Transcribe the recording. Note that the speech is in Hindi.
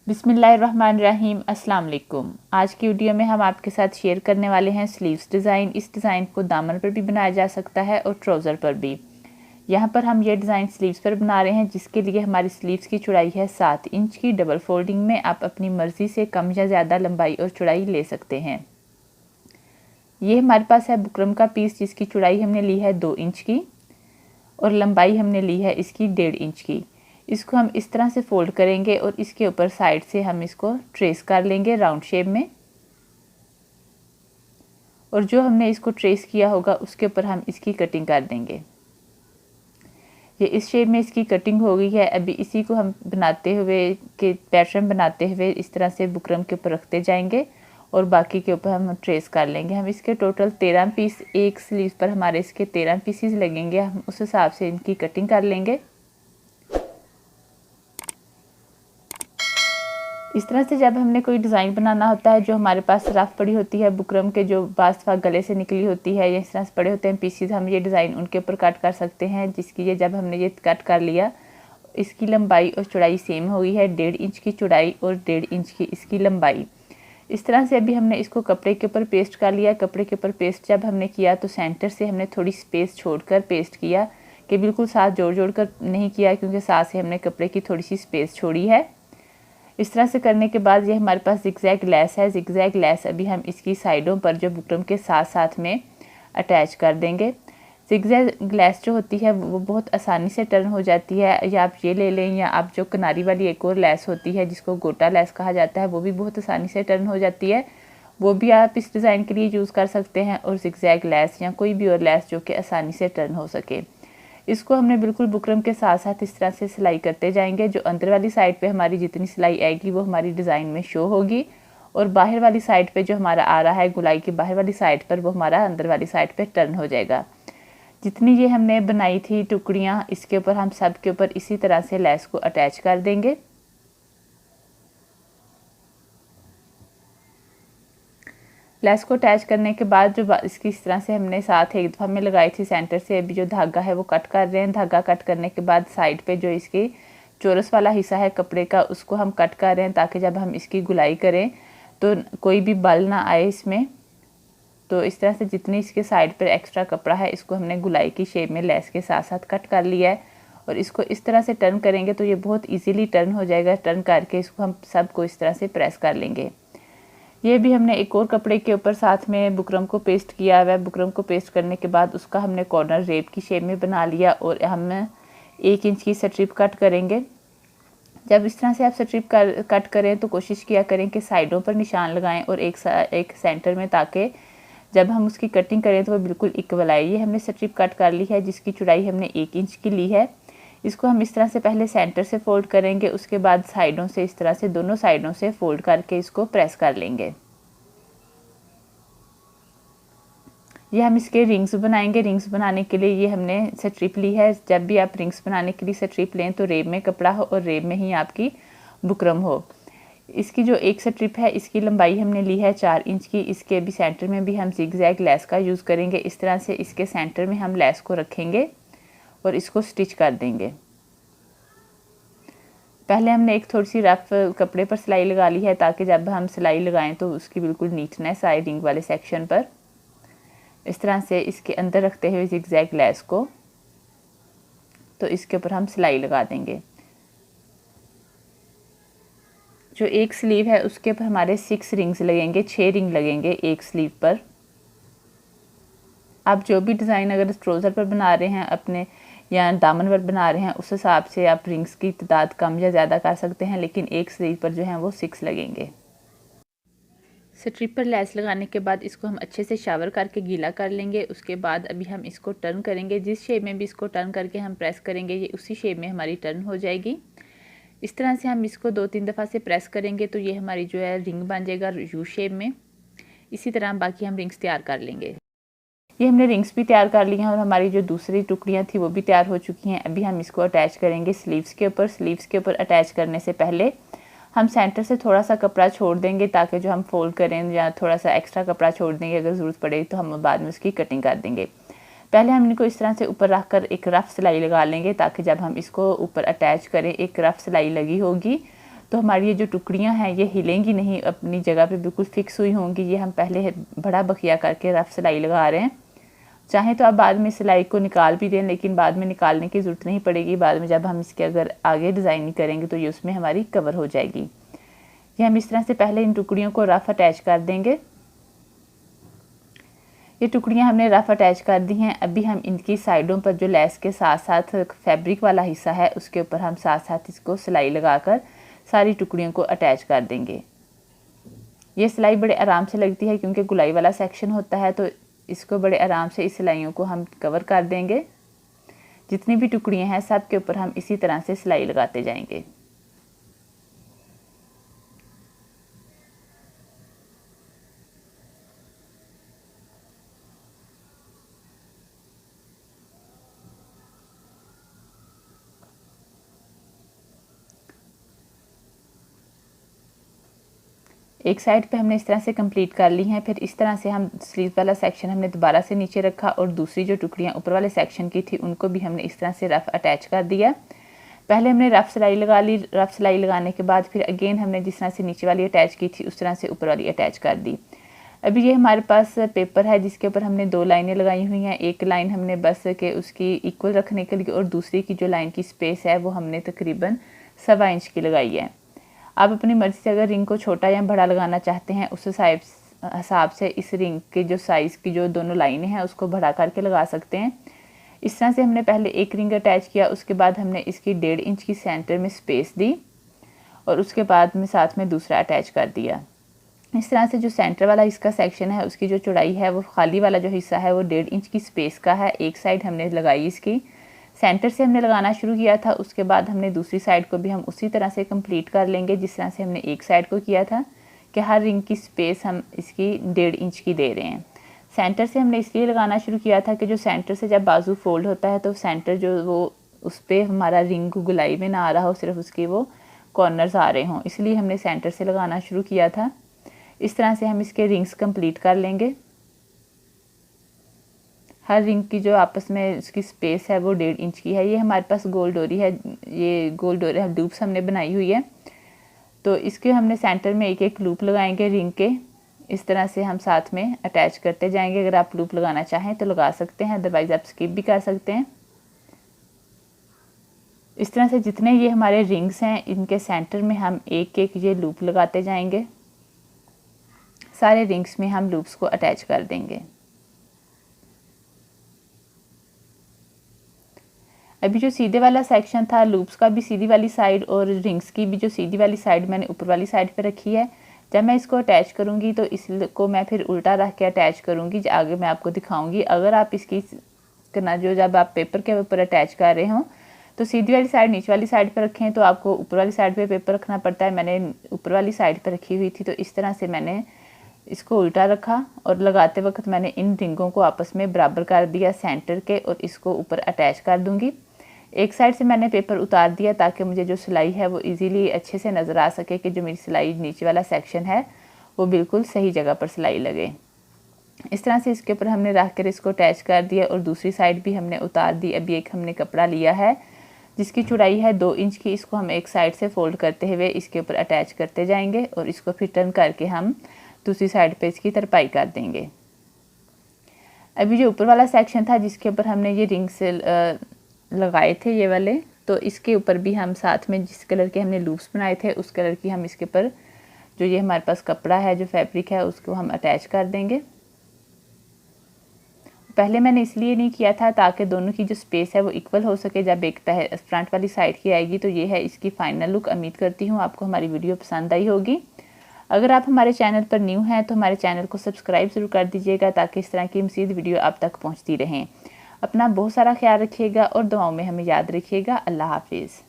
बिस्मिल्लाहिर्रहमानिर्रहीम अस्सलाम वालेकुम। आज की वीडियो में हम आपके साथ शेयर करने वाले हैं स्लीव्स डिज़ाइन। इस डिज़ाइन को दामन पर भी बनाया जा सकता है और ट्राउज़र पर भी। यहाँ पर हम ये डिज़ाइन स्लीव्स पर बना रहे हैं, जिसके लिए हमारी स्लीव्स की चौड़ाई है 7 इंच की। डबल फोल्डिंग में आप अपनी मर्ज़ी से कम या ज़्यादा लंबाई और चौड़ाई ले सकते हैं। ये हमारे पास है बुकरम का पीस, जिसकी चौड़ाई हमने ली है 2 इंच की और लंबाई हमने ली है इसकी 1.5 इंच की। इसको हम इस तरह से फोल्ड करेंगे और इसके ऊपर साइड से हम इसको ट्रेस कर लेंगे राउंड शेप में। और जो हमने इसको ट्रेस किया होगा उसके ऊपर हम इसकी कटिंग कर देंगे। ये इस शेप में इसकी कटिंग हो गई है। अभी इसी को हम बनाते हुए के पैटर्न बनाते हुए इस तरह से बुकरम के ऊपर रखते जाएंगे और बाकी के ऊपर हम ट्रेस कर लेंगे। हम इसके टोटल 13 पीस, एक स्लीव पर हमारे इसके 13 पीसीज लगेंगे। हम उस हिसाब से इनकी कटिंग कर लेंगे। इस तरह से जब हमने कोई डिज़ाइन बनाना होता है, जो हमारे पास रफ पड़ी होती है बुकरम के, जो बास गले से निकली होती है, या इस तरह से पड़े होते हैं पीसीज, हम ये डिज़ाइन उनके ऊपर कट कर सकते हैं। जिसकी ये जब हमने ये कट कर लिया, इसकी लंबाई और चौड़ाई सेम हो गई है, 1.5 इंच की चौड़ाई और 1.5 इंच की इसकी लंबाई। इस तरह से अभी हमने इसको कपड़े के ऊपर पेस्ट कर लिया। कपड़े के ऊपर पेस्ट जब हमने किया तो सेंटर से हमने थोड़ी स्पेस छोड़कर पेस्ट किया, कि बिल्कुल साथ जोड़ कर नहीं किया, क्योंकि साथ से हमने कपड़े की थोड़ी सी स्पेस छोड़ी है। इस तरह से करने के बाद ये हमारे पास जिगजैग लेस है। जिगजैग लेस अभी हम इसकी साइडों पर जो बुकरम के साथ साथ में अटैच कर देंगे। जिगजैग लेस जो होती है वो बहुत आसानी से टर्न हो जाती है, या आप ये ले लें, या आप जो किनारी वाली एक और लेस होती है जिसको गोटा लेस कहा जाता है, वो भी बहुत आसानी से टर्न हो जाती है। वो भी आप इस डिज़ाइन के लिए यूज़ कर सकते हैं। और जिगजैग लेस या कोई भी और लेस जो कि आसानी से टर्न हो सके, इसको हमने बिल्कुल बुकरम के साथ साथ इस तरह से सिलाई करते जाएंगे। जो अंदर वाली साइड पे हमारी जितनी सिलाई आएगी वो हमारी डिज़ाइन में शो होगी, और बाहर वाली साइड पे जो हमारा आ रहा है गुलाई की बाहर वाली साइड पर, वो हमारा अंदर वाली साइड पे टर्न हो जाएगा। जितनी ये हमने बनाई थी टुकड़ियाँ, इसके ऊपर हम सब के ऊपर इसी तरह से लेस को अटैच कर देंगे। लेस को अटैच करने के बाद जो इसकी इस तरह से हमने साथ एक दफ़ा में लगाई थी सेंटर से, अभी जो धागा है वो कट कर रहे हैं। धागा कट करने के बाद साइड पे जो इसकी चौरस वाला हिस्सा है कपड़े का, उसको हम कट कर रहे हैं, ताकि जब हम इसकी गुलाई करें तो कोई भी बल ना आए इसमें। तो इस तरह से जितनी इसके साइड पर एक्स्ट्रा कपड़ा है, इसको हमने गुलाई की शेप में लेस के साथ साथ कट कर लिया है। और इसको इस तरह से टर्न करेंगे तो ये बहुत ईजीली टर्न हो जाएगा। टर्न करके इसको हम सबको इस तरह से प्रेस कर लेंगे। ये भी हमने एक और कपड़े के ऊपर साथ में बुकरम को पेस्ट किया हुआ है। बुकरम को पेस्ट करने के बाद उसका हमने कॉर्नर रेप की शेप में बना लिया, और हम 1 इंच की स्ट्रिप कट करेंगे। जब इस तरह से आप स्ट्रिप कट करें तो कोशिश किया करें कि साइडों पर निशान लगाएं और एक सेंटर में, ताकि जब हम उसकी कटिंग करें तो वो बिल्कुल इक्वल आए। ये हमने स्ट्रिप कट कर ली है, जिसकी चौड़ाई हमने 1 इंच की ली है। इसको हम इस तरह से पहले सेंटर से फोल्ड करेंगे, उसके बाद साइडों से इस तरह से दोनों साइडों से फोल्ड करके इसको प्रेस कर लेंगे। ये हम इसके रिंग्स बनाएंगे। रिंग्स बनाने के लिए ये हमने स्ट्रिप ली है। जब भी आप रिंग्स बनाने के लिए स्ट्रिप लें तो रेब में कपड़ा हो और रेब में ही आपकी बुकरम हो। इसकी जो एक स्ट्रिप है, इसकी लंबाई हमने ली है 4 इंच की। इसके भी सेंटर में भी हम जिगजैग लेस का यूज़ करेंगे। इस तरह से इसके सेंटर में हम लेस को रखेंगे और इसको स्टिच कर देंगे। पहले हमने एक थोड़ी सी रफ कपड़े पर सिलाई लगा ली है, ताकि जब हम सिलाई लगाएं तो उसकी बिल्कुल नीटनेस आए रिंग वाले सेक्शन पर। इस तरह से इसके अंदर रखते हुए जिगजैग लेस को, तो इसके ऊपर हम सिलाई लगा देंगे। जो एक स्लीव है उसके ऊपर हमारे 6 रिंग्स लगेंगे, 6 रिंग लगेंगे एक स्लीव पर। आप जो भी डिज़ाइन अगर ट्राउज़र पर बना रहे हैं अपने, या दामन पर बना रहे हैं, उस हिसाब से आप रिंग्स की तादाद कम या ज़्यादा कर सकते हैं, लेकिन एक स्लीव पर जो है वो 6 लगेंगे। स्ट्रिप पर लेस लगाने के बाद इसको हम अच्छे से शावर करके गीला कर लेंगे। उसके बाद अभी हम इसको टर्न करेंगे। जिस शेप में भी इसको टर्न करके हम प्रेस करेंगे, ये उसी शेप में हमारी टर्न हो जाएगी। इस तरह से हम इसको 2-3 दफ़ा से प्रेस करेंगे तो ये हमारी जो है रिंग बन जाएगा यू शेप में। इसी तरह बाकी हम रिंग्स तैयार कर लेंगे। ये हमने रिंग्स भी तैयार कर ली हैं, और हमारी जो दूसरी टुकड़ियाँ थी वो भी तैयार हो चुकी हैं। अभी हम इसको अटैच करेंगे स्लीव्स के ऊपर। स्लीव्स के ऊपर अटैच करने से पहले हम सेंटर से थोड़ा सा कपड़ा छोड़ देंगे, ताकि जो हम फोल्ड करें, या थोड़ा सा एक्स्ट्रा कपड़ा छोड़ देंगे, अगर ज़रूरत पड़े तो हम बाद में उसकी कटिंग कर देंगे। पहले हम इनको इस तरह से ऊपर रख कर एक रफ़ सिलाई लगा लेंगे, ताकि जब हम इसको ऊपर अटैच करें, एक रफ़ सिलाई लगी होगी तो हमारी ये जो टुकड़ियाँ हैं ये हिलेंगी नहीं, अपनी जगह पे बिल्कुल फिक्स हुई होंगी। ये हम पहले बड़ा बखिया करके रफ सिलाई लगा रहे हैं। चाहे तो आप बाद में सिलाई को निकाल भी दें, लेकिन बाद में निकालने की ज़रूरत नहीं पड़ेगी। बाद में जब हम इसके अगर आगे डिज़ाइनिंग करेंगे तो ये उसमें हमारी कवर हो जाएगी। ये हम इस तरह से पहले इन टुकड़ियों को रफ अटैच कर देंगे। ये टुकड़ियाँ हमने रफ अटैच कर दी हैं। अभी हम इनकी साइडों पर जो लेस के साथ साथ फैब्रिक वाला हिस्सा है उसके ऊपर हम साथ साथ इसको सिलाई लगाकर सारी टुकड़ियों को अटैच कर देंगे। ये सिलाई बड़े आराम से लगती है क्योंकि गुलाई वाला सेक्शन होता है, तो इसको बड़े आराम से इस सिलाइयों को हम कवर कर देंगे। जितनी भी टुकड़ियाँ हैं सब के ऊपर हम इसी तरह से सिलाई लगाते जाएंगे। एक साइड पे हमने इस तरह से कंप्लीट कर ली हैं। फिर इस तरह से हम स्लीव वाला सेक्शन हमने दोबारा से नीचे रखा और दूसरी जो टुकड़ियाँ ऊपर वाले सेक्शन की थी उनको भी हमने इस तरह से रफ अटैच कर दिया। पहले हमने रफ सिलाई लगा ली। रफ सिलाई लगाने के बाद फिर अगेन हमने जिस तरह से नीचे वाली अटैच की थी उस तरह से ऊपर वाली अटैच कर दी। अभी ये हमारे पास पेपर है जिसके ऊपर हमने 2 लाइनें लगाई हुई हैं। एक लाइन हमने बस के उसकी इक्वल रखने के लिए और दूसरी की जो लाइन की स्पेस है वो हमने तकरीबन 1.25 इंच की लगाई है। आप अपनी मर्ज़ी से अगर रिंग को छोटा या बड़ा लगाना चाहते हैं उस हिसाब से इस रिंग के जो साइज़ की जो दोनों लाइनें हैं उसको बढ़ा करके लगा सकते हैं। इस तरह से हमने पहले एक रिंग अटैच किया, उसके बाद हमने इसकी 1.5 इंच की सेंटर में स्पेस दी और उसके बाद में साथ में दूसरा अटैच कर दिया। इस तरह से जो सेंटर वाला इसका सेक्शन है उसकी जो चौड़ाई है वो खाली वाला जो हिस्सा है वो 1.5 इंच की स्पेस का है। एक साइड हमने लगाई, इसकी सेंटर से हमने लगाना शुरू किया था। उसके बाद हमने दूसरी साइड को भी हम उसी तरह से कंप्लीट कर लेंगे जिस तरह से हमने एक साइड को किया था कि हर रिंग की स्पेस हम इसकी 1.5 इंच की दे रहे हैं। सेंटर से हमने इसलिए लगाना शुरू किया था कि जो सेंटर से जब बाजू फोल्ड होता है तो सेंटर जो वो उस पर हमारा रिंग गुलाई में ना आ रहा हो, सिर्फ उसके वो कॉर्नर्स आ रहे हों, इसलिए हमने सेंटर से लगाना शुरू किया था। इस तरह से हम इसके रिंग्स कंप्लीट कर लेंगे। हर रिंग की जो आपस में उसकी स्पेस है वो 1.5 इंच की है। ये हमारे पास गोल डोरी है, ये गोल डोरी लूप्स हमने बनाई हुई है, तो इसके हमने सेंटर में एक एक लूप लगाएंगे रिंग के। इस तरह से हम साथ में अटैच करते जाएंगे। अगर आप लूप लगाना चाहें तो लगा सकते हैं, अदरवाइज आप स्किप भी कर सकते हैं। इस तरह से जितने ये हमारे रिंग्स हैं इनके सेंटर में हम एक एक ये लूप लगाते जाएंगे। सारे रिंग्स में हम लूप्स को अटैच कर देंगे। अभी जो सीधे वाला सेक्शन था, लूप्स का भी सीधी वाली साइड और रिंग्स की भी जो सीधी वाली साइड मैंने ऊपर वाली साइड पे रखी है। जब मैं इसको अटैच करूँगी तो इसको मैं फिर उल्टा रख के अटैच करूँगी, आगे मैं आपको दिखाऊँगी। अगर आप इसकी करना जो जब आप पेपर के ऊपर अटैच कर रहे हों तो सीधी वाली साइड नीचे वाली साइड पर रखें, तो आपको ऊपर वाली साइड पे पेपर रखना पड़ता है। मैंने ऊपर वाली साइड पर रखी हुई थी, तो इस तरह से मैंने इसको उल्टा रखा और लगाते वक्त मैंने इन रिंगों को आपस में बराबर कर दिया सेंटर के और इसको ऊपर अटैच कर दूंगी। एक साइड से मैंने पेपर उतार दिया ताकि मुझे जो सिलाई है वो इजीली अच्छे से नज़र आ सके कि जो मेरी सिलाई नीचे वाला सेक्शन है वो बिल्कुल सही जगह पर सिलाई लगे। इस तरह से इसके ऊपर हमने रख कर इसको अटैच कर दिया और दूसरी साइड भी हमने उतार दी। अभी एक हमने कपड़ा लिया है जिसकी चौड़ाई है 2 इंच की, इसको हम एक साइड से फोल्ड करते हुए इसके ऊपर अटैच करते जाएंगे और इसको फिर टर्न करके हम दूसरी साइड पे इसकी तरपाई कर देंगे। अभी जो ऊपर वाला सेक्शन था जिसके ऊपर हमने ये रिंग से लगाए थे ये वाले, तो इसके ऊपर भी हम साथ में जिस कलर के हमने लूप्स बनाए थे उस कलर की हम इसके ऊपर जो ये हमारे पास कपड़ा है, जो फैब्रिक है, उसको हम अटैच कर देंगे। पहले मैंने इसलिए नहीं किया था ताकि दोनों की जो स्पेस है वो इक्वल हो सके। जब एक फ्रंट वाली साइड की आएगी तो ये है इसकी फाइनल लुक। उम्मीद करती हूँ आपको हमारी वीडियो पसंद आई होगी। अगर आप हमारे चैनल पर न्यू हैं तो हमारे चैनल को सब्सक्राइब ज़रूर कर दीजिएगा ताकि इस तरह की मज़ीद वीडियो आप तक पहुँचती रहें। अपना बहुत सारा ख्याल रखिएगा और दुआओं में हमें याद रखिएगा। अल्लाह हाफिज़।